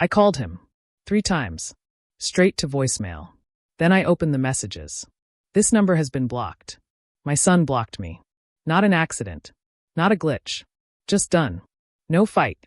I called him 3 times, straight to voicemail. Then I opened the messages. This number has been blocked. My son blocked me. Not an accident. Not a glitch. Just done. No fight.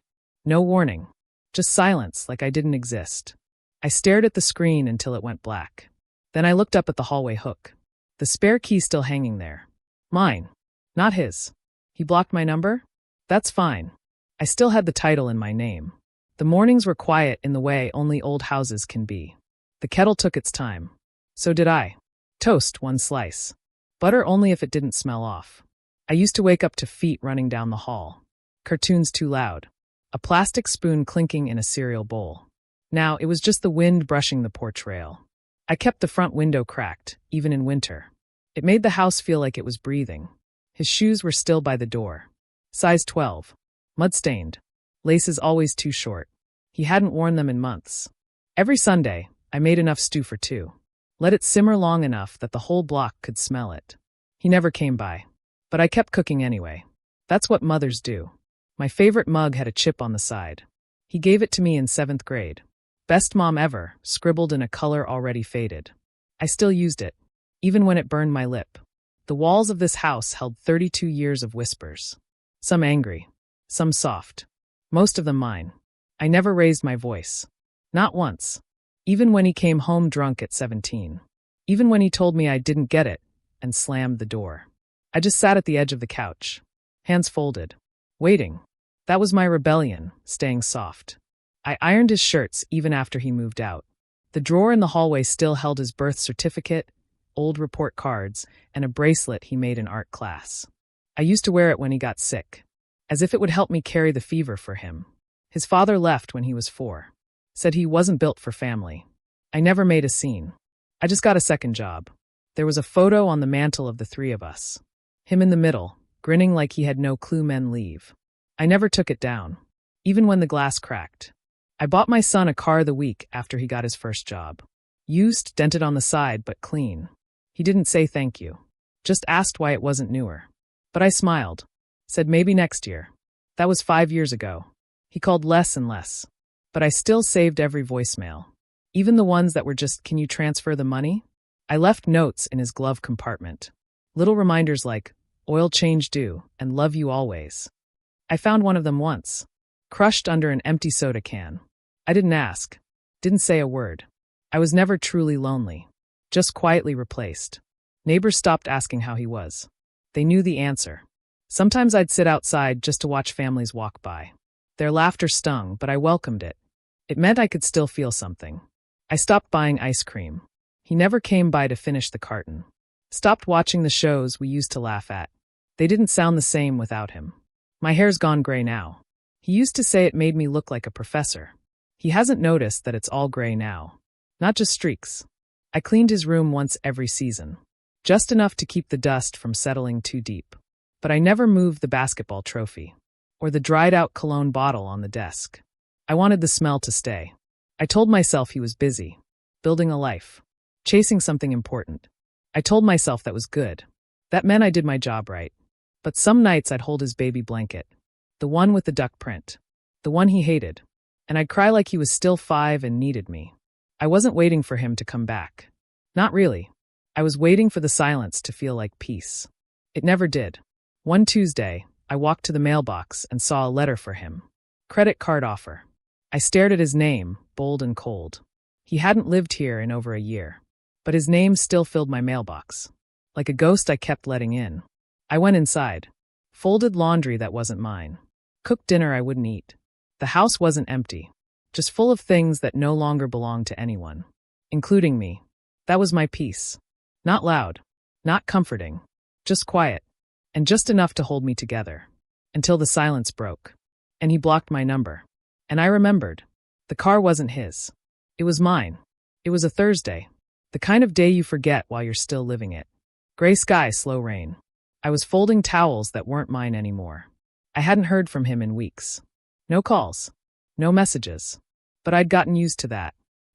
No warning. Just silence like I didn't exist. I stared at the screen until it went black. Then I looked up at the hallway hook. The spare key still hanging there. Mine. Not his. He blocked my number? That's fine. I still had the title in my name. The mornings were quiet in the way only old houses can be. The kettle took its time. So did I. Toast 1 slice. Butter only if it didn't smell off. I used to wake up to feet running down the hall. Cartoons too loud. A plastic spoon clinking in a cereal bowl. Now it was just the wind brushing the porch rail. I kept the front window cracked, even in winter. It made the house feel like it was breathing. His shoes were still by the door. Size 12. Mud-stained. Laces always too short. He hadn't worn them in months. Every Sunday, I made enough stew for 2. Let it simmer long enough that the whole block could smell it. He never came by. But I kept cooking anyway. That's what mothers do. My favorite mug had a chip on the side. He gave it to me in 7th grade. Best mom ever, scribbled in a color already faded. I still used it, even when it burned my lip. The walls of this house held 32 years of whispers. Some angry, some soft. Most of them mine. I never raised my voice. Not once. Even when he came home drunk at 17. Even when he told me I didn't get it and slammed the door. I just sat at the edge of the couch, hands folded, waiting. That was my rebellion, staying soft. I ironed his shirts even after he moved out. The drawer in the hallway still held his birth certificate, old report cards, and a bracelet he made in art class. I used to wear it when he got sick, as if it would help me carry the fever for him. His father left when he was 4. Said he wasn't built for family. I never made a scene. I just got a second job. There was a photo on the mantle of the 3 of us. Him in the middle, grinning like he had no clue men leave. I never took it down, even when the glass cracked. I bought my son a car the week after he got his first job. Used, dented on the side, but clean. He didn't say thank you. Just asked why it wasn't newer. But I smiled. Said maybe next year. That was 5 years ago. He called less and less. But I still saved every voicemail. Even the ones that were just, can you transfer the money? I left notes in his glove compartment. Little reminders like, oil change due, and love you always. I found one of them once. Crushed under an empty soda can. I didn't ask. Didn't say a word. I was never truly lonely. Just quietly replaced. Neighbors stopped asking how he was. They knew the answer. Sometimes I'd sit outside just to watch families walk by. Their laughter stung, but I welcomed it. It meant I could still feel something. I stopped buying ice cream. He never came by to finish the carton. Stopped watching the shows we used to laugh at. They didn't sound the same without him. My hair's gone gray now. He used to say it made me look like a professor. He hasn't noticed that it's all gray now. Not just streaks. I cleaned his room once every season. Just enough to keep the dust from settling too deep. But I never moved the basketball trophy. Or the dried-out cologne bottle on the desk. I wanted the smell to stay. I told myself he was busy. Building a life. Chasing something important. I told myself that was good. That meant I did my job right. But some nights I'd hold his baby blanket. The one with the duck print. The one he hated. And I'd cry like he was still 5 and needed me. I wasn't waiting for him to come back. Not really. I was waiting for the silence to feel like peace. It never did. One Tuesday, I walked to the mailbox and saw a letter for him. Credit card offer. I stared at his name, bold and cold. He hadn't lived here in over a year. But his name still filled my mailbox. Like a ghost I kept letting in. I went inside. Folded laundry that wasn't mine. Cooked dinner I wouldn't eat. The house wasn't empty. Just full of things that no longer belonged to anyone. Including me. That was my peace. Not loud. Not comforting. Just quiet. And just enough to hold me together. Until the silence broke. And he blocked my number. And I remembered. The car wasn't his. It was mine. It was a Thursday. The kind of day you forget while you're still living it. Gray sky, slow rain. I was folding towels that weren't mine anymore. I hadn't heard from him in weeks. No calls. No messages. But I'd gotten used to that.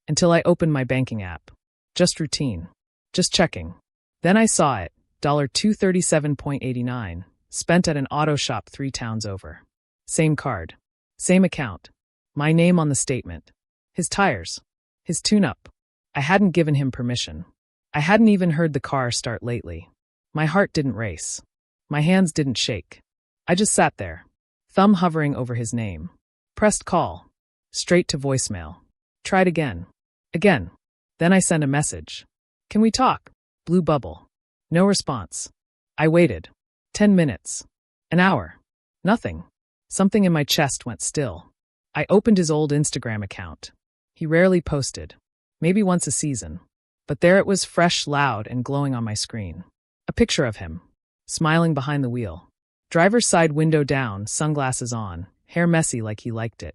Until I opened my banking app. Just routine. Just checking. Then I saw it, $237.89, spent at an auto shop 3 towns over. Same card. Same account. My name on the statement. His tires. His tune-up. I hadn't given him permission. I hadn't even heard the car start lately. My heart didn't race. My hands didn't shake. I just sat there, thumb hovering over his name. Pressed call. Straight to voicemail. Tried again. Again. Then I sent a message. Can we talk? Blue bubble. No response. I waited. 10 minutes. An hour. Nothing. Something in my chest went still. I opened his old Instagram account. He rarely posted. Maybe once a season. But there it was, fresh, loud, and glowing on my screen. A picture of him, smiling behind the wheel. Driver's side window down, sunglasses on, hair messy like he liked it.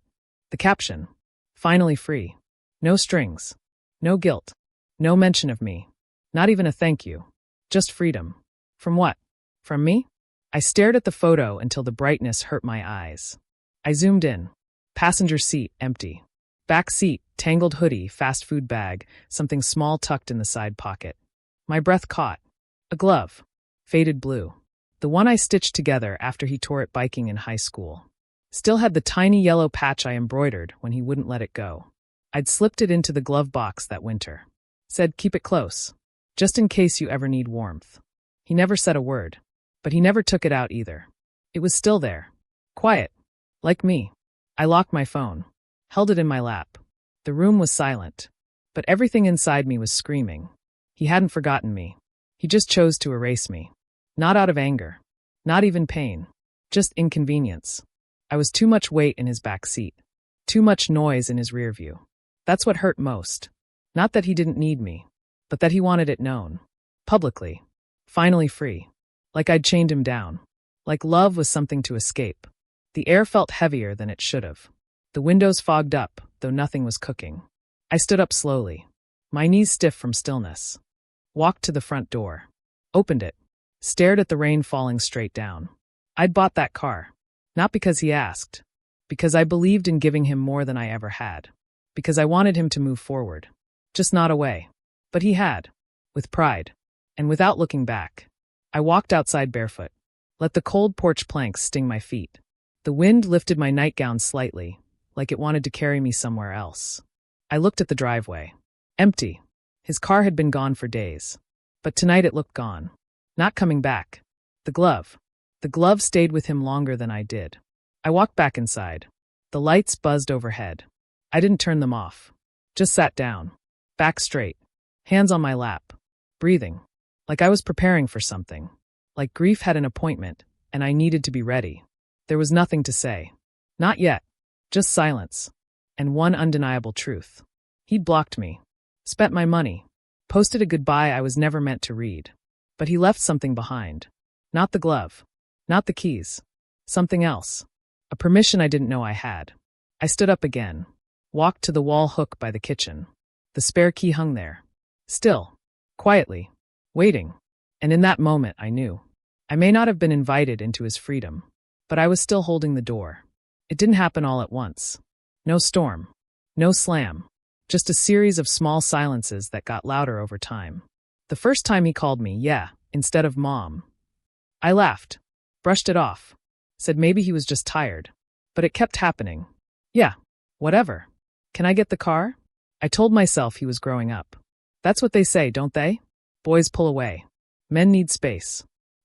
The caption, finally free. No strings. No guilt. No mention of me. Not even a thank you. Just freedom. From what? From me? I stared at the photo until the brightness hurt my eyes. I zoomed in. Passenger seat, empty. Back seat, tangled hoodie, fast food bag, something small tucked in the side pocket. My breath caught. A glove. Faded blue. The one I stitched together after he tore it biking in high school. Still had the tiny yellow patch I embroidered when he wouldn't let it go. I'd slipped it into the glove box that winter. Said, keep it close. Just in case you ever need warmth. He never said a word. But he never took it out either. It was still there. Quiet. Like me. I locked my phone. Held it in my lap. The room was silent. But everything inside me was screaming. He hadn't forgotten me. He just chose to erase me. Not out of anger. Not even pain. Just inconvenience. I was too much weight in his back seat. Too much noise in his rear view. That's what hurt most. Not that he didn't need me. But that he wanted it known. Publicly. Finally free. Like I'd chained him down. Like love was something to escape. The air felt heavier than it should have. The windows fogged up, though nothing was cooking. I stood up slowly. My knees stiff from stillness. Walked to the front door. Opened it. Stared at the rain falling straight down. I'd bought that car. Not because he asked. Because I believed in giving him more than I ever had. Because I wanted him to move forward. Just not away. But he had. With pride. And without looking back. I walked outside barefoot. Let the cold porch planks sting my feet. The wind lifted my nightgown slightly, like it wanted to carry me somewhere else. I looked at the driveway. Empty. His car had been gone for days. But tonight it looked gone. Not coming back. The glove. The glove stayed with him longer than I did. I walked back inside. The lights buzzed overhead. I didn't turn them off. Just sat down. Back straight. Hands on my lap. Breathing. Like I was preparing for something. Like grief had an appointment, and I needed to be ready. There was nothing to say. Not yet. Just silence. And one undeniable truth. He'd blocked me. Spent my money. Posted a goodbye I was never meant to read. But he left something behind. Not the glove. Not the keys. Something else. A permission I didn't know I had. I stood up again. Walked to the wall hook by the kitchen. The spare key hung there. Still. Quietly. Waiting. And in that moment I knew. I may not have been invited into his freedom. But I was still holding the door. It didn't happen all at once. No storm. No slam. Just a series of small silences that got louder over time. The first time he called me, yeah, instead of mom. I laughed. Brushed it off. Said maybe he was just tired. But it kept happening. Yeah, whatever. Can I get the car? I told myself he was growing up. That's what they say, don't they? Boys pull away. Men need space.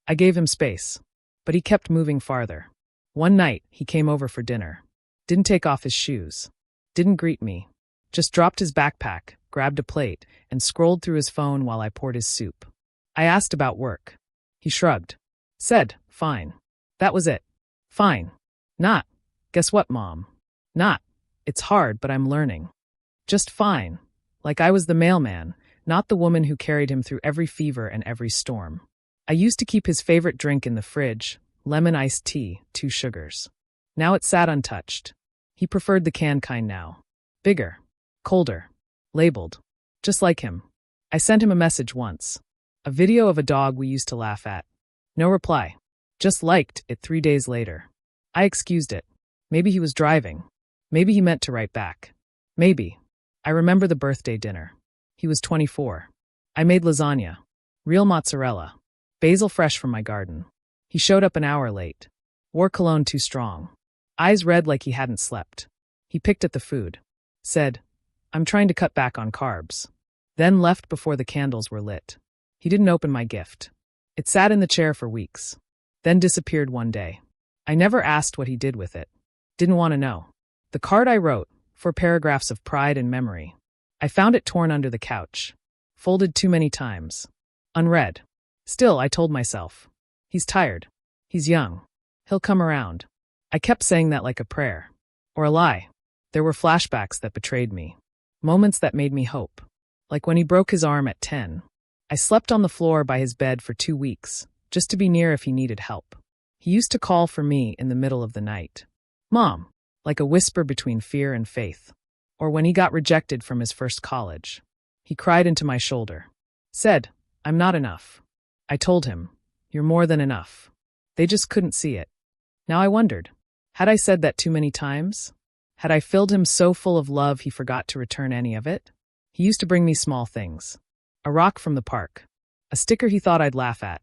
I gave him space. But he kept moving farther. One night, he came over for dinner. Didn't take off his shoes. Didn't greet me. Just dropped his backpack, grabbed a plate, and scrolled through his phone while I poured his soup. I asked about work. He shrugged. Said, fine. That was it. Fine. Not. Guess what, Mom? Not. It's hard, but I'm learning. Just fine. Like I was the mailman, not the woman who carried him through every fever and every storm. I used to keep his favorite drink in the fridge, lemon iced tea, 2 sugars. Now it sat untouched. He preferred the canned kind now. Bigger. Colder. Labeled. Just like him. I sent him a message once. A video of a dog we used to laugh at. No reply. Just liked it 3 days later. I excused it. Maybe he was driving. Maybe he meant to write back. Maybe. I remember the birthday dinner. He was 24. I made lasagna. Real mozzarella. Basil fresh from my garden. He showed up an hour late. Wore cologne too strong. Eyes red like he hadn't slept. He picked at the food. Said, I'm trying to cut back on carbs. Then left before the candles were lit. He didn't open my gift. It sat in the chair for weeks. Then disappeared one day. I never asked what he did with it. Didn't want to know. The card I wrote, 4 paragraphs of pride and memory. I found it torn under the couch. Folded too many times. Unread. Still, I told myself. He's tired. He's young. He'll come around. I kept saying that like a prayer. Or a lie. There were flashbacks that betrayed me. Moments that made me hope. Like when he broke his arm at 10. I slept on the floor by his bed for 2 weeks, just to be near if he needed help. He used to call for me in the middle of the night. Mom, like a whisper between fear and faith. Or when he got rejected from his first college. He cried into my shoulder. Said, I'm not enough. I told him, you're more than enough. They just couldn't see it. Now I wondered, had I said that too many times? Had I filled him so full of love he forgot to return any of it? He used to bring me small things. A rock from the park. A sticker he thought I'd laugh at.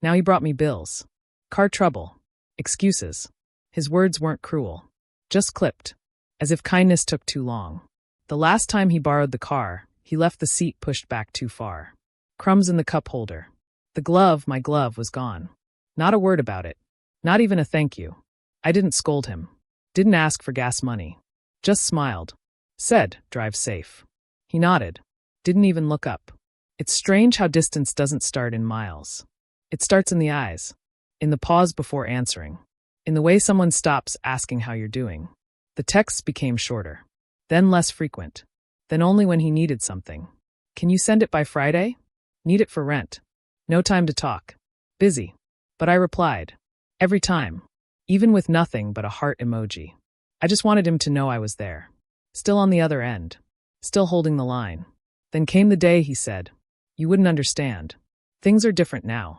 Now he brought me bills. Car trouble. Excuses. His words weren't cruel. Just clipped. As if kindness took too long. The last time he borrowed the car, he left the seat pushed back too far. Crumbs in the cup holder. The glove, my glove, was gone. Not a word about it. Not even a thank you. I didn't scold him. Didn't ask for gas money. Just smiled. Said, drive safe. He nodded. Didn't even look up. It's strange how distance doesn't start in miles. It starts in the eyes. In the pause before answering. In the way someone stops asking how you're doing. The texts became shorter. Then less frequent. Then only when he needed something. Can you send it by Friday? Need it for rent. No time to talk. Busy. But I replied. Every time. Even with nothing but a heart emoji. I just wanted him to know I was there. Still on the other end. Still holding the line. Then came the day he said, you wouldn't understand. Things are different now.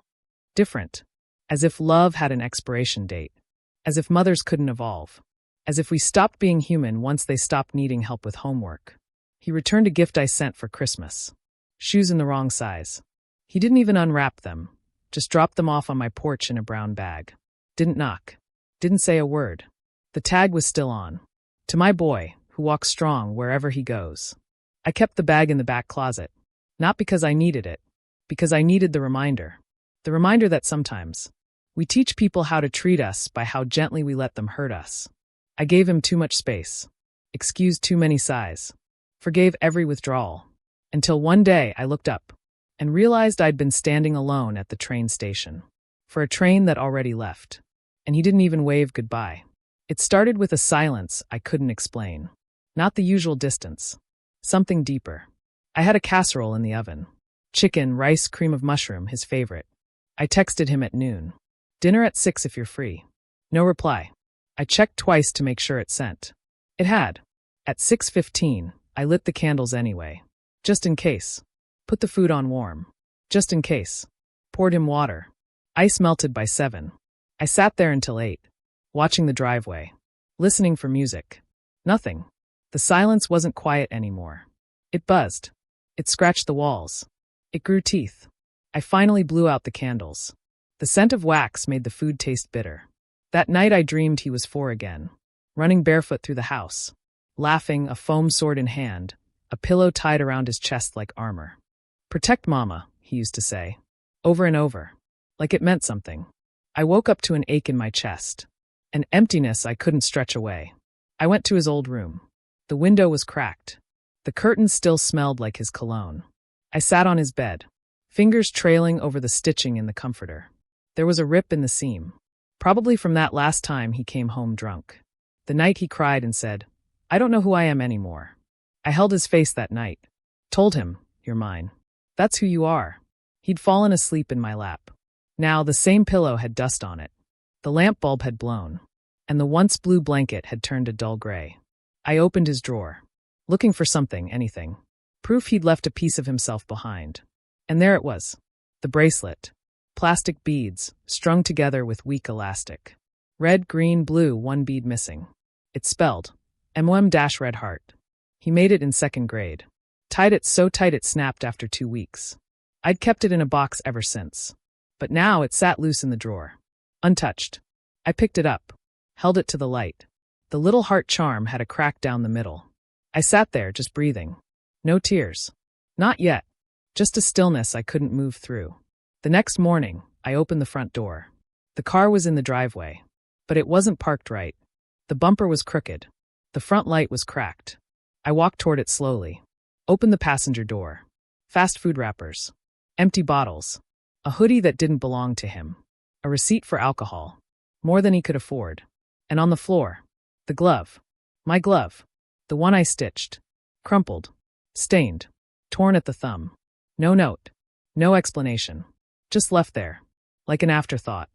Different. As if love had an expiration date. As if mothers couldn't evolve. As if we stopped being human once they stopped needing help with homework. He returned a gift I sent for Christmas. Shoes in the wrong size. He didn't even unwrap them. Just dropped them off on my porch in a brown bag. Didn't knock. Didn't say a word. The tag was still on. To my boy, who walks strong wherever he goes. I kept the bag in the back closet. Not because I needed it. Because I needed the reminder. The reminder that sometimes we teach people how to treat us by how gently we let them hurt us. I gave him too much space. Excused too many sighs. Forgave every withdrawal. Until one day I looked up and realized I'd been standing alone at the train station. For a train that already left. And he didn't even wave goodbye. It started with a silence I couldn't explain. Not the usual distance. Something deeper. I had a casserole in the oven. Chicken, rice, cream of mushroom, his favorite. I texted him at noon. Dinner at 6 if you're free. No reply. I checked twice to make sure it sent. It had. At 6:15, I lit the candles anyway. Just in case. Put the food on warm. Just in case. Poured him water. Ice melted by 7. I sat there until 8. Watching the driveway. Listening for music. Nothing. The silence wasn't quiet anymore. It buzzed. It scratched the walls. It grew teeth. I finally blew out the candles. The scent of wax made the food taste bitter. That night I dreamed he was 4 again. Running barefoot through the house. Laughing, a foam sword in hand. A pillow tied around his chest like armor. Protect Mama, he used to say. Over and over. Like it meant something. I woke up to an ache in my chest. An emptiness I couldn't stretch away. I went to his old room. The window was cracked. The curtains still smelled like his cologne. I sat on his bed. Fingers trailing over the stitching in the comforter. There was a rip in the seam. Probably from that last time he came home drunk. The night he cried and said, I don't know who I am anymore. I held his face that night. Told him, you're mine. That's who you are. He'd fallen asleep in my lap. Now the same pillow had dust on it. The lamp bulb had blown. And the once blue blanket had turned a dull gray. I opened his drawer. Looking for something, anything. Proof he'd left a piece of himself behind. And there it was. The bracelet. Plastic beads, strung together with weak elastic. Red, green, blue, one bead missing. It spelled, MOM-Red Heart. He made it in 2nd grade. Tied it so tight it snapped after 2 weeks. I'd kept it in a box ever since. But now it sat loose in the drawer. Untouched. I picked it up. Held it to the light. The little heart charm had a crack down the middle. I sat there, just breathing. No tears. Not yet. Just a stillness I couldn't move through. The next morning, I opened the front door. The car was in the driveway. But it wasn't parked right. The bumper was crooked. The front light was cracked. I walked toward it slowly. Opened the passenger door. Fast food wrappers. Empty bottles. A hoodie that didn't belong to him. A receipt for alcohol. More than he could afford. And on the floor, the glove. My glove. The one I stitched. Crumpled. Stained. Torn at the thumb. No note. No explanation. Just left there. Like an afterthought.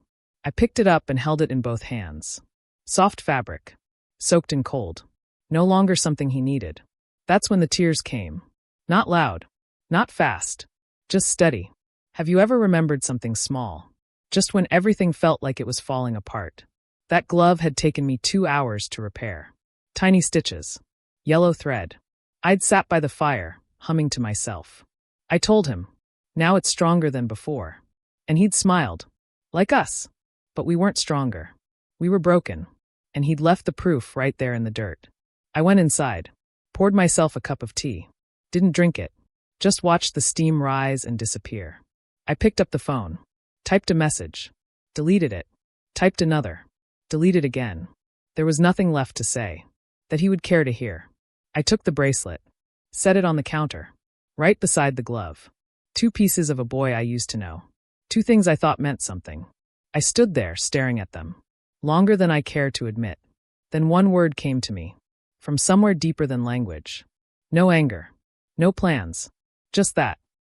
I picked it up and held it in both hands. Soft fabric. Soaked in cold. No longer something he needed. That's when the tears came. Not loud. Not fast. Just steady. Have you ever remembered something small? Just when everything felt like it was falling apart. That glove had taken me 2 hours to repair. Tiny stitches. Yellow thread. I'd sat by the fire, humming to myself. I told him. Now it's stronger than before. And he'd smiled. Like us. But we weren't stronger. We were broken. And he'd left the proof right there in the dirt. I went inside. Poured myself a cup of tea. Didn't drink it. Just watched the steam rise and disappear. I picked up the phone. Typed a message. Deleted it. Typed another. Deleted again. There was nothing left to say. That he would care to hear. I took the bracelet. Set it on the counter. Right beside the glove. 2 pieces of a boy I used to know. 2 things I thought meant something. I stood there, staring at them. Longer than I cared to admit. Then one word came to me. From somewhere deeper than language. No anger. No plans. Just that.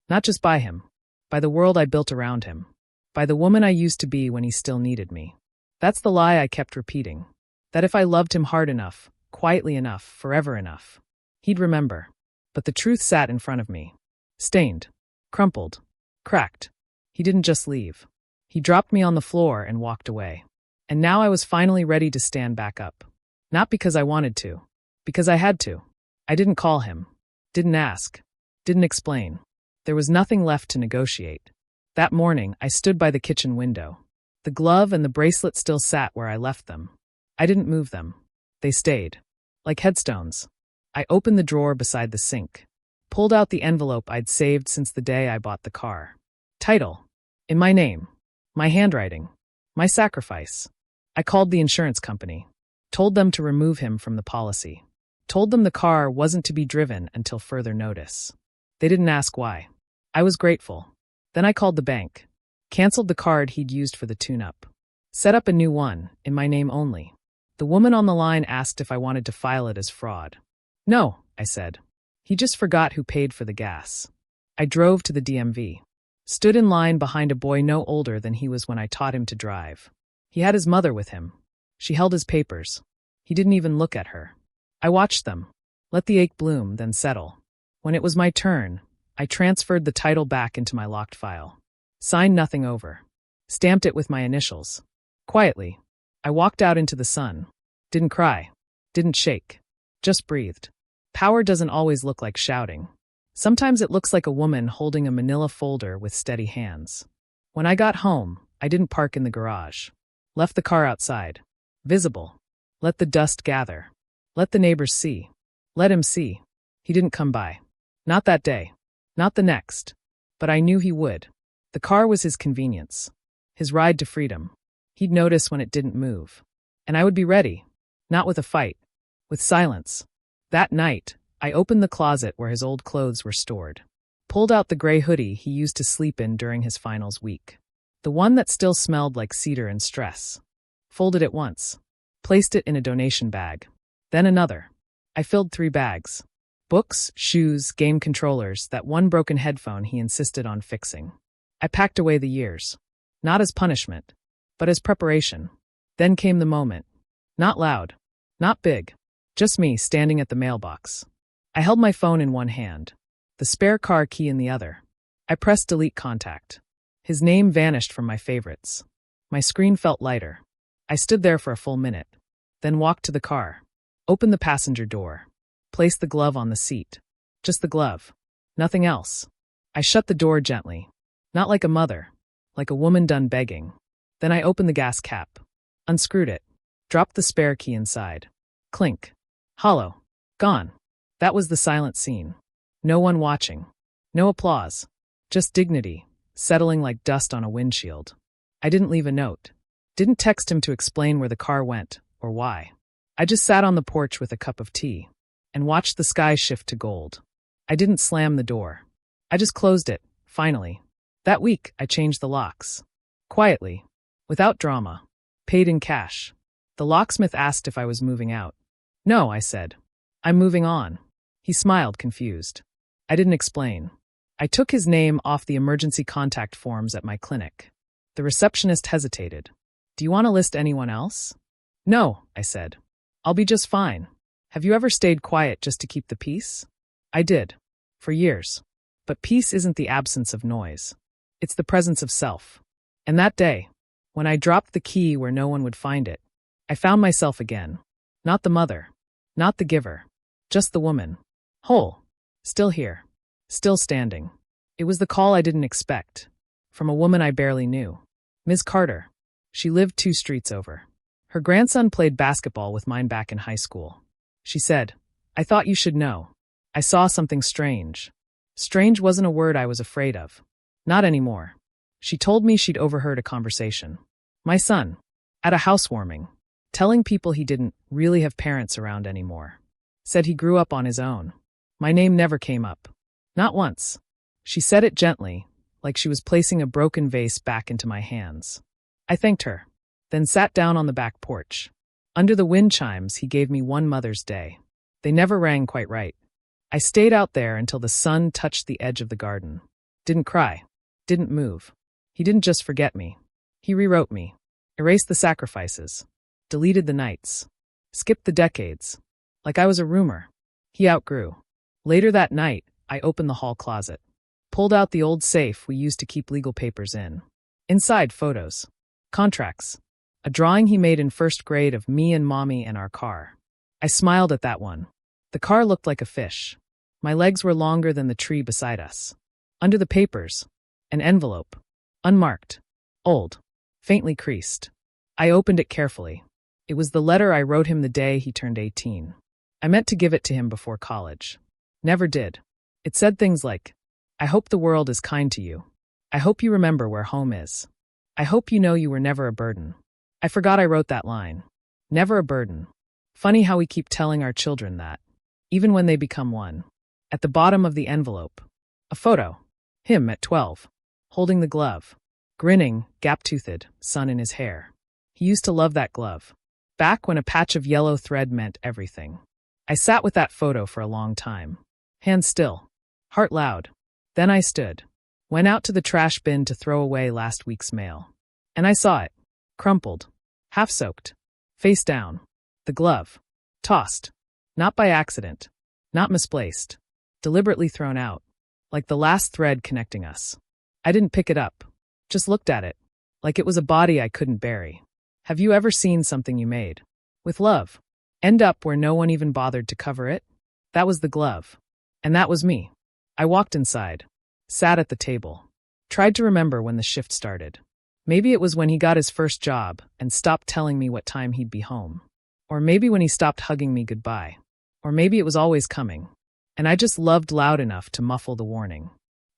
Not just by him. By the world I built around him. By the woman I used to be when he still needed me. That's the lie I kept repeating. That if I loved him hard enough, quietly enough, forever enough, he'd remember. But the truth sat in front of me. Stained. Crumpled. Cracked. He didn't just leave. He dropped me on the floor and walked away. And now I was finally ready to stand back up. Not because I wanted to. Because I had to. I didn't call him. Didn't ask. Didn't explain. There was nothing left to negotiate. That morning, I stood by the kitchen window. The glove and the bracelet still sat where I left them. I didn't move them. They stayed. Like headstones. I opened the drawer beside the sink. Pulled out the envelope I'd saved since the day I bought the car. Title. In my name. My handwriting. My sacrifice. I called the insurance company. Told them to remove him from the policy. Told them the car wasn't to be driven until further notice. They didn't ask why. I was grateful. Then I called the bank. Canceled the card he'd used for the tune-up. Set up a new one, in my name only. The woman on the line asked if I wanted to file it as fraud. No, I said. He just forgot who paid for the gas. I drove to the DMV. Stood in line behind a boy no older than he was when I taught him to drive. He had his mother with him. She held his papers. He didn't even look at her. I watched them. Let the ache bloom, then settle. When it was my turn, I transferred the title back into my locked file. Signed nothing over. Stamped it with my initials. Quietly. I walked out into the sun. Didn't cry. Didn't shake. Just breathed. Power doesn't always look like shouting. Sometimes it looks like a woman holding a manila folder with steady hands. When I got home, I didn't park in the garage. Left the car outside. Visible. Let the dust gather. Let the neighbors see. Let him see. He didn't come by. Not that day. Not the next. But I knew he would. The car was his convenience. His ride to freedom. He'd notice when it didn't move. And I would be ready. Not with a fight. With silence. That night, I opened the closet where his old clothes were stored. Pulled out the gray hoodie he used to sleep in during his finals week. The one that still smelled like cedar and stress. Folded it once. Placed it in a donation bag. Then another. I filled 3 bags. Books, shoes, game controllers, that one broken headphone he insisted on fixing. I packed away the years. Not as punishment, but as preparation. Then came the moment. Not loud. Not big. Just me standing at the mailbox. I held my phone in one hand. The spare car key in the other. I pressed delete contact. His name vanished from my favorites. My screen felt lighter. I stood there for a full minute. Then walked to the car. Opened the passenger door. Placed the glove on the seat. Just the glove. Nothing else. I shut the door gently. Not like a mother. Like a woman done begging. Then I opened the gas cap. Unscrewed it. Dropped the spare key inside. Clink. Hollow. Gone. That was the silent scene. No one watching. No applause. Just dignity, settling like dust on a windshield. I didn't leave a note. Didn't text him to explain where the car went, or why. I just sat on the porch with a cup of tea and watched the sky shift to gold. I didn't slam the door. I just closed it, finally. That week, I changed the locks. Quietly. Without drama. Paid in cash. The locksmith asked if I was moving out. No, I said. I'm moving on. He smiled, confused. I didn't explain. I took his name off the emergency contact forms at my clinic. The receptionist hesitated. Do you want to list anyone else? No, I said. I'll be just fine. Have you ever stayed quiet just to keep the peace? I did. For years. But peace isn't the absence of noise. It's the presence of self. And that day, when I dropped the key where no one would find it, I found myself again. Not the mother. Not the giver. Just the woman. Whole. Still here. Still standing. It was the call I didn't expect. From a woman I barely knew. Ms. Carter. She lived 2 streets over. Her grandson played basketball with mine back in high school. She said, I thought you should know. I saw something strange. Strange wasn't a word I was afraid of. Not anymore. She told me she'd overheard a conversation. My son. At a housewarming. Telling people he didn't really have parents around anymore. Said he grew up on his own. My name never came up. Not once. She said it gently, like she was placing a broken vase back into my hands. I thanked her, then sat down on the back porch. Under the wind chimes, he gave me one Mother's Day. They never rang quite right. I stayed out there until the sun touched the edge of the garden. Didn't cry. Didn't move. He didn't just forget me. He rewrote me. Erased the sacrifices. Deleted the nights. Skipped the decades. Like I was a rumor. He outgrew. Later that night, I opened the hall closet. Pulled out the old safe we used to keep legal papers in. Inside, photos. Contracts. A drawing he made in 1st grade of me and Mommy and our car. I smiled at that one. The car looked like a fish. My legs were longer than the tree beside us. Under the papers, an envelope. Unmarked. Old. Faintly creased. I opened it carefully. It was the letter I wrote him the day he turned 18. I meant to give it to him before college. Never did. It said things like, I hope the world is kind to you. I hope you remember where home is. I hope you know you were never a burden. I forgot I wrote that line. Never a burden. Funny how we keep telling our children that, even when they become one. At the bottom of the envelope, a photo. Him at 12, holding the glove. Grinning, gap-toothed, sun in his hair. He used to love that glove. Back when a patch of yellow thread meant everything. I sat with that photo for a long time. Hands still. Heart loud. Then I stood. Went out to the trash bin to throw away last week's mail. And I saw it. Crumpled. Half-soaked. Face down. The glove. Tossed. Not by accident. Not misplaced. Deliberately thrown out. Like the last thread connecting us. I didn't pick it up. Just looked at it. Like it was a body I couldn't bury. Have you ever seen something you made? With love. End up where no one even bothered to cover it? That was the glove. And that was me. I walked inside. Sat at the table. Tried to remember when the shift started. Maybe it was when he got his first job and stopped telling me what time he'd be home. Or maybe when he stopped hugging me goodbye. Or maybe it was always coming. And I just loved loud enough to muffle the warning.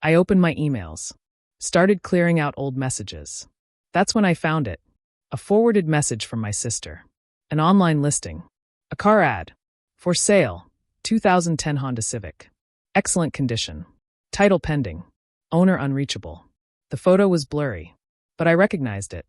I opened my emails. Started clearing out old messages. That's when I found it. A forwarded message from my sister. An online listing. A car ad. For sale. 2010 Honda Civic. Excellent condition. Title pending. Owner unreachable. The photo was blurry. But I recognized it.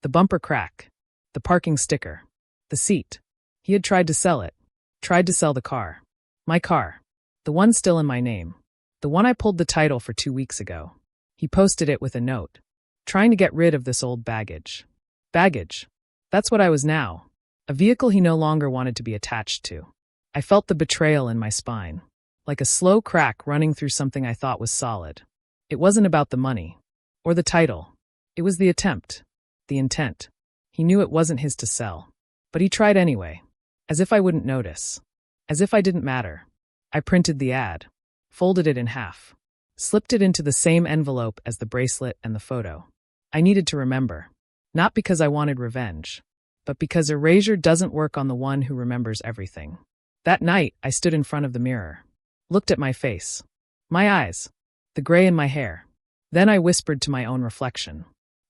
The bumper crack. The parking sticker. The seat. He had tried to sell it. Tried to sell the car. My car. The one still in my name. The one I pulled the title for 2 weeks ago. He posted it with a note. Trying to get rid of this old baggage. Baggage. That's what I was now. A vehicle he no longer wanted to be attached to. I felt the betrayal in my spine. Like a slow crack running through something I thought was solid. It wasn't about the money. Or the title. It was the attempt. The intent. He knew it wasn't his to sell. But he tried anyway. As if I wouldn't notice. As if I didn't matter. I printed the ad. Folded it in half. Slipped it into the same envelope as the bracelet and the photo. I needed to remember. Not because I wanted revenge. But because erasure doesn't work on the one who remembers everything. That night, I stood in front of the mirror, looked at my face, my eyes, the gray in my hair. Then I whispered to my own reflection.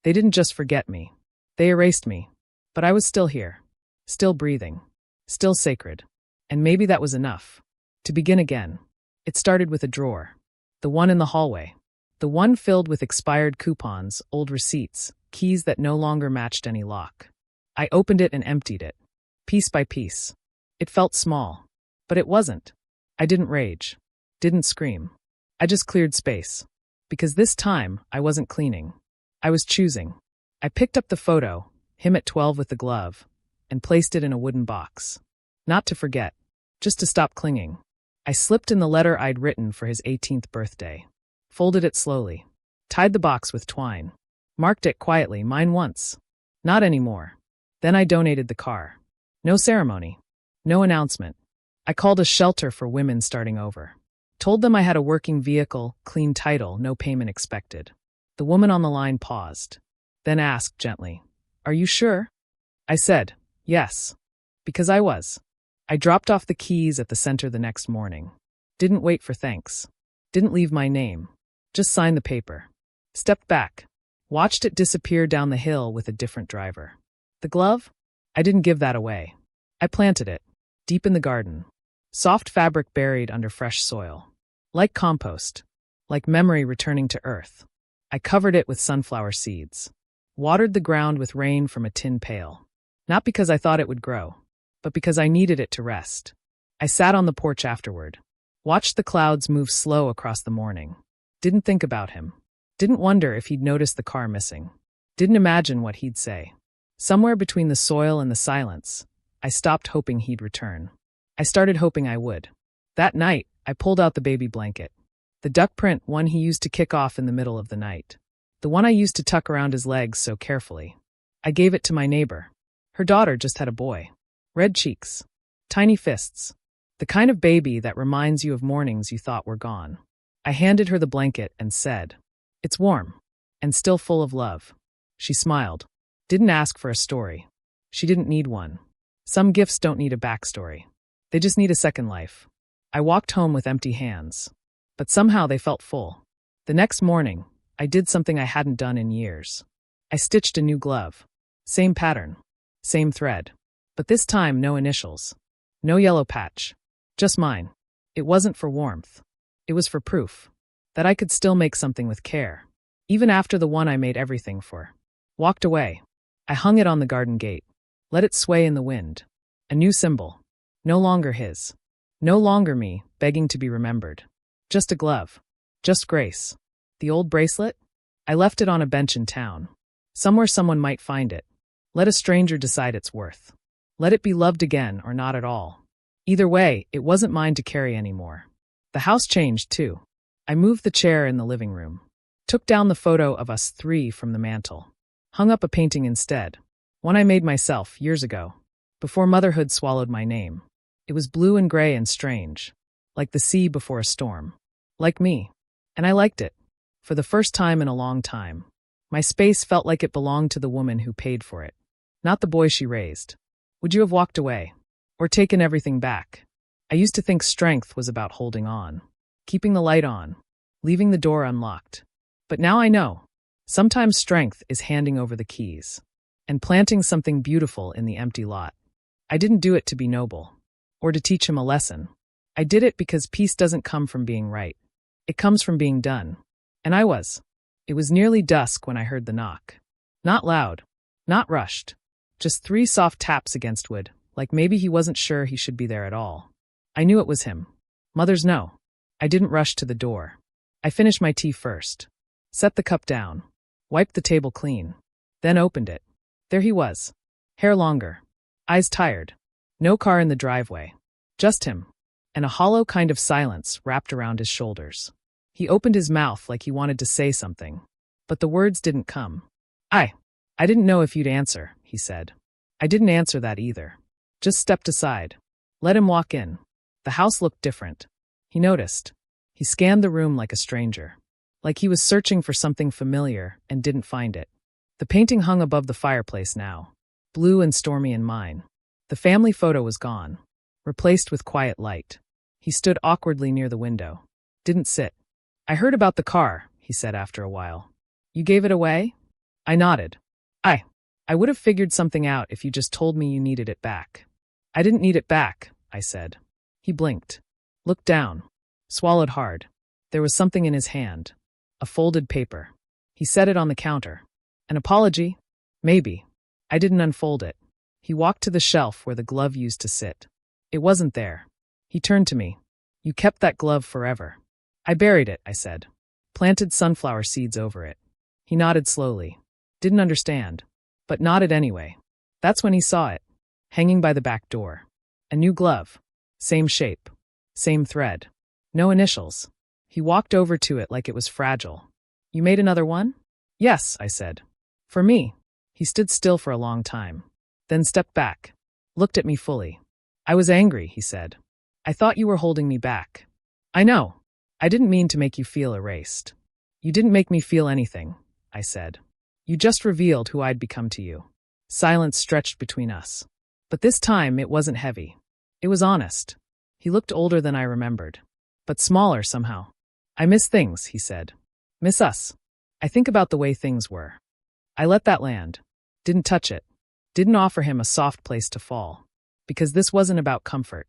They didn't just forget me. They erased me. But I was still here, still breathing, still sacred. And maybe that was enough. To begin again. It started with a drawer. The one in the hallway. The one filled with expired coupons, old receipts, keys that no longer matched any lock. I opened it and emptied it, piece by piece. It felt small, but it wasn't. I didn't rage, didn't scream. I just cleared space. Because this time, I wasn't cleaning. I was choosing. I picked up the photo, him at 12 with the glove, and placed it in a wooden box. Not to forget, just to stop clinging. I slipped in the letter I'd written for his 18th birthday. Folded it slowly. Tied the box with twine. Marked it quietly, mine once. Not anymore. Then I donated the car. No ceremony. No announcement. I called a shelter for women starting over. Told them I had a working vehicle, clean title, no payment expected. The woman on the line paused. Then asked gently, "Are you sure?" I said, "Yes." Because I was. I dropped off the keys at the center the next morning. Didn't wait for thanks. Didn't leave my name. Just signed the paper. Stepped back. Watched it disappear down the hill with a different driver. The glove? I didn't give that away. I planted it. Deep in the garden. Soft fabric buried under fresh soil. Like compost. Like memory returning to earth. I covered it with sunflower seeds. Watered the ground with rain from a tin pail. Not because I thought it would grow, but because I needed it to rest. I sat on the porch afterward. Watched the clouds move slow across the morning. Didn't think about him. Didn't wonder if he'd notice the car missing. Didn't imagine what he'd say. Somewhere between the soil and the silence, I stopped hoping he'd return. I started hoping I would. That night, I pulled out the baby blanket. The duck print one he used to kick off in the middle of the night. The one I used to tuck around his legs so carefully. I gave it to my neighbor. Her daughter just had a boy. Red cheeks. Tiny fists. The kind of baby that reminds you of mornings you thought were gone. I handed her the blanket and said, "It's warm. And still full of love." She smiled. Didn't ask for a story. She didn't need one. Some gifts don't need a backstory. They just need a second life. I walked home with empty hands. But somehow they felt full. The next morning, I did something I hadn't done in years. I stitched a new glove. Same pattern. Same thread. But this time, no initials. No yellow patch. Just mine. It wasn't for warmth. It was for proof. That I could still make something with care. Even after the one I made everything for. Walked away. I hung it on the garden gate. Let it sway in the wind. A new symbol. No longer his. No longer me, begging to be remembered. Just a glove. Just grace. The old bracelet? I left it on a bench in town. Somewhere someone might find it. Let a stranger decide its worth. Let it be loved again or not at all. Either way, it wasn't mine to carry anymore. The house changed, too. I moved the chair in the living room. Took down the photo of us three from the mantel. Hung up a painting instead. One I made myself years ago. Before motherhood swallowed my name. It was blue and gray and strange. Like the sea before a storm. Like me. And I liked it. For the first time in a long time. My space felt like it belonged to the woman who paid for it. Not the boy she raised. Would you have walked away? Or taken everything back? I used to think strength was about holding on. Keeping the light on. Leaving the door unlocked. But now I know. Sometimes strength is handing over the keys. And planting something beautiful in the empty lot. I didn't do it to be noble. Or to teach him a lesson. I did it because peace doesn't come from being right. It comes from being done. And I was. It was nearly dusk when I heard the knock. Not loud. Not rushed. Just 3 soft taps against wood, like maybe he wasn't sure he should be there at all. I knew it was him. Mothers know. I didn't rush to the door. I finished my tea first. Set the cup down. Wiped the table clean. Then opened it. There he was. Hair longer. Eyes tired. No car in the driveway. Just him. And a hollow kind of silence wrapped around his shoulders. He opened his mouth like he wanted to say something. But the words didn't come. I didn't know if you'd answer, he said. I didn't answer that either. Just stepped aside. Let him walk in. The house looked different. He noticed. He scanned the room like a stranger. Like he was searching for something familiar and didn't find it. The painting hung above the fireplace now. Blue and stormy in mine. The family photo was gone. replaced with quiet light. He stood awkwardly near the window. Didn't sit. I heard about the car, he said after a while. You gave it away? I nodded. I would have figured something out if you just told me you needed it back. I didn't need it back, I said. He blinked. Looked down. Swallowed hard. There was something in his hand. A folded paper. He set it on the counter. An apology? Maybe. I didn't unfold it. He walked to the shelf where the glove used to sit. It wasn't there. He turned to me. You kept that glove forever. I buried it, I said. Planted sunflower seeds over it. He nodded slowly. Didn't understand. But nodded anyway. That's when he saw it. Hanging by the back door. A new glove. Same shape. Same thread. No initials. He walked over to it like it was fragile. You made another one? Yes, I said. For me. He stood still for a long time. Then stepped back. Looked at me fully. I was angry, he said. I thought you were holding me back. I know. I didn't mean to make you feel erased. You didn't make me feel anything, I said. You just revealed who I'd become to you. Silence stretched between us. But this time it wasn't heavy. It was honest. He looked older than I remembered. But smaller somehow. I miss things, he said. Miss us. I think about the way things were. I let that land. Didn't touch it. Didn't offer him a soft place to fall. Because this wasn't about comfort.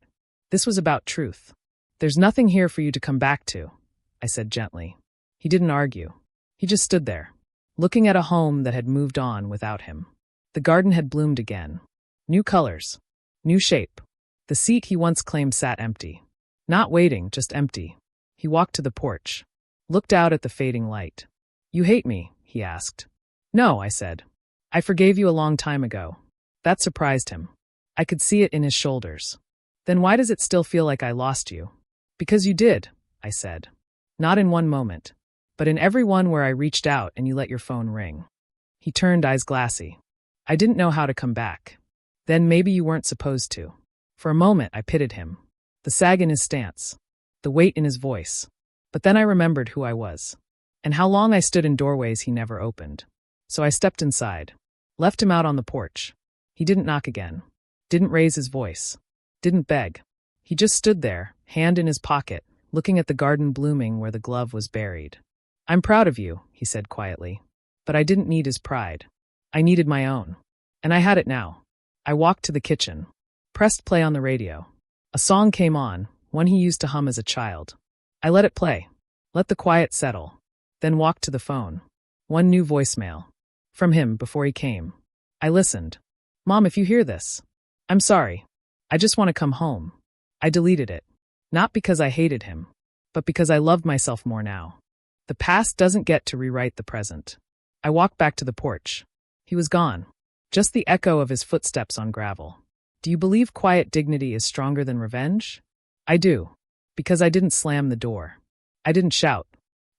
This was about truth. There's nothing here for you to come back to, I said gently. He didn't argue. He just stood there, looking at a home that had moved on without him. The garden had bloomed again. New colors. New shape. The seat he once claimed sat empty. Not waiting, just empty. He walked to the porch. Looked out at the fading light. You hate me, he asked. No, I said. I forgave you a long time ago. That surprised him. I could see it in his shoulders. Then why does it still feel like I lost you? Because you did, I said. Not in one moment, but in every one where I reached out and you let your phone ring. He turned, eyes glassy. I didn't know how to come back. Then maybe you weren't supposed to. For a moment, I pitied him. The sag in his stance. The weight in his voice. But then I remembered who I was. And how long I stood in doorways he never opened. So I stepped inside. Left him out on the porch. He didn't knock again. Didn't raise his voice. Didn't beg. He just stood there, hand in his pocket, looking at the garden blooming where the glove was buried. I'm proud of you, he said quietly. But I didn't need his pride. I needed my own. And I had it now. I walked to the kitchen. Pressed play on the radio. A song came on, one he used to hum as a child. I let it play. Let the quiet settle. Then walked to the phone. One new voicemail. From him before he came. I listened. Mom, if you hear this. I'm sorry. I just want to come home. I deleted it. Not because I hated him, but because I loved myself more now. The past doesn't get to rewrite the present. I walked back to the porch. He was gone. Just the echo of his footsteps on gravel. Do you believe quiet dignity is stronger than revenge? I do. Because I didn't slam the door. I didn't shout.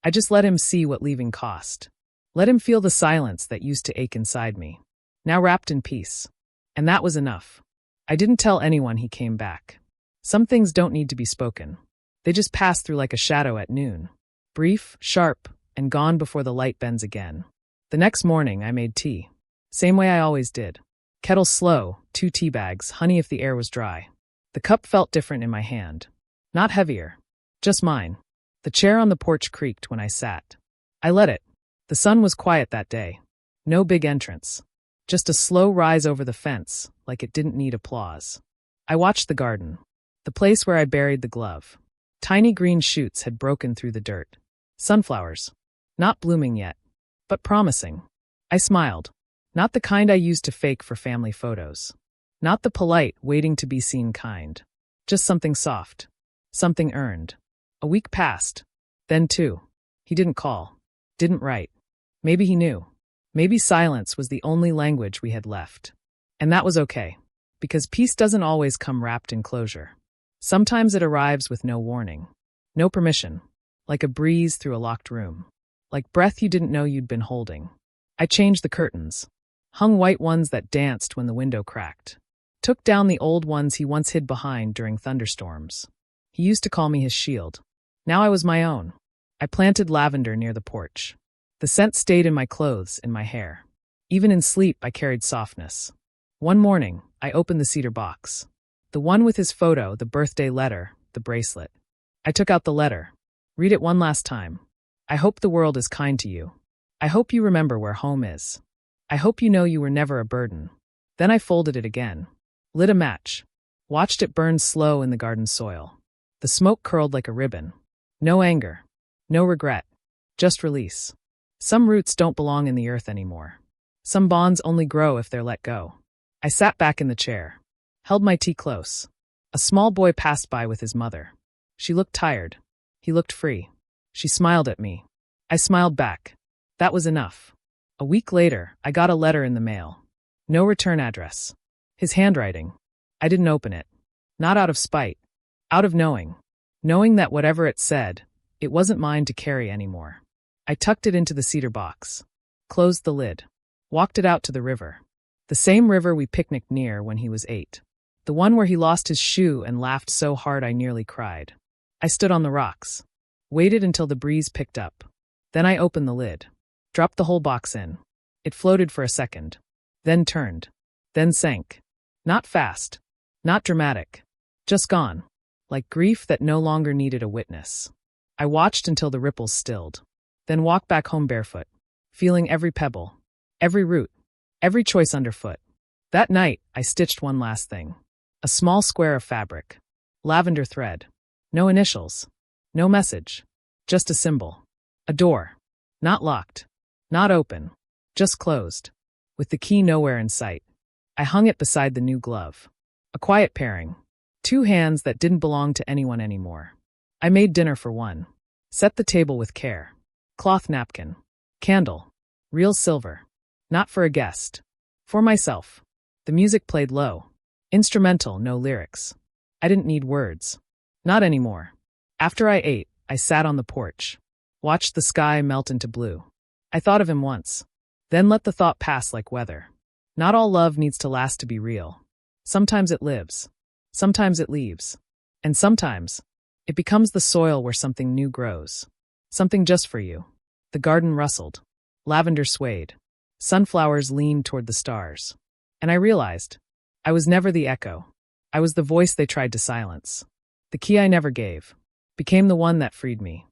I just let him see what leaving cost. Let him feel the silence that used to ache inside me. Now wrapped in peace. And that was enough. I didn't tell anyone he came back. Some things don't need to be spoken. They just pass through like a shadow at noon. Brief, sharp, and gone before the light bends again. The next morning, I made tea. Same way I always did. Kettle slow, 2 tea bags, honey if the air was dry. The cup felt different in my hand. Not heavier. Just mine. The chair on the porch creaked when I sat. I let it. The sun was quiet that day. No big entrance. Just a slow rise over the fence, like it didn't need applause. I watched the garden. The place where I buried the glove. Tiny green shoots had broken through the dirt. Sunflowers. Not blooming yet, but promising. I smiled. Not the kind I used to fake for family photos. Not the polite, waiting to be seen kind. Just something soft. Something earned. A week passed. Then 2. He didn't call. Didn't write. Maybe he knew. Maybe silence was the only language we had left. And that was okay. Because peace doesn't always come wrapped in closure. Sometimes it arrives with no warning. No permission. Like a breeze through a locked room. Like breath you didn't know you'd been holding. I changed the curtains. Hung white ones that danced when the window cracked. Took down the old ones he once hid behind during thunderstorms. He used to call me his shield. Now I was my own. I planted lavender near the porch. The scent stayed in my clothes, in my hair. Even in sleep, I carried softness. One morning, I opened the cedar box. The one with his photo, the birthday letter, the bracelet. I took out the letter. Read it one last time. I hope the world is kind to you. I hope you remember where home is. I hope you know you were never a burden. Then I folded it again. Lit a match. Watched it burn slow in the garden soil. The smoke curled like a ribbon. No anger. No regret. Just release. Some roots don't belong in the earth anymore. Some bonds only grow if they're let go. I sat back in the chair. Held my tea close. A small boy passed by with his mother. She looked tired. He looked free. She smiled at me. I smiled back. That was enough. A week later, I got a letter in the mail. No return address. His handwriting. I didn't open it. Not out of spite. Out of knowing. Knowing that whatever it said, it wasn't mine to carry anymore. I tucked it into the cedar box. Closed the lid. Walked it out to the river. The same river we picnicked near when he was 8. The one where he lost his shoe and laughed so hard I nearly cried. I stood on the rocks. Waited until the breeze picked up. Then I opened the lid. Dropped the whole box in. It floated for a second. Then turned. Then sank. Not fast. Not dramatic. Just gone. Like grief that no longer needed a witness. I watched until the ripples stilled. Then walked back home barefoot. Feeling every pebble. Every root. Every choice underfoot. That night, I stitched one last thing. A small square of fabric. Lavender thread. No initials. No message. Just a symbol. A door. Not locked. Not open. Just closed. With the key nowhere in sight. I hung it beside the new glove. A quiet pairing. 2 hands that didn't belong to anyone anymore. I made dinner for one. Set the table with care. Cloth napkin. Candle. Real silver. Not for a guest. For myself. The music played low. Instrumental, no lyrics. I didn't need words. Not anymore. After I ate, I sat on the porch. Watched the sky melt into blue. I thought of him once. Then let the thought pass like weather. Not all love needs to last to be real. Sometimes it lives. Sometimes it leaves. And sometimes, it becomes the soil where something new grows. Something just for you. The garden rustled. Lavender swayed. Sunflowers leaned toward the stars. And I realized, I was never the echo. I was the voice they tried to silence. The key I never gave became the one that freed me.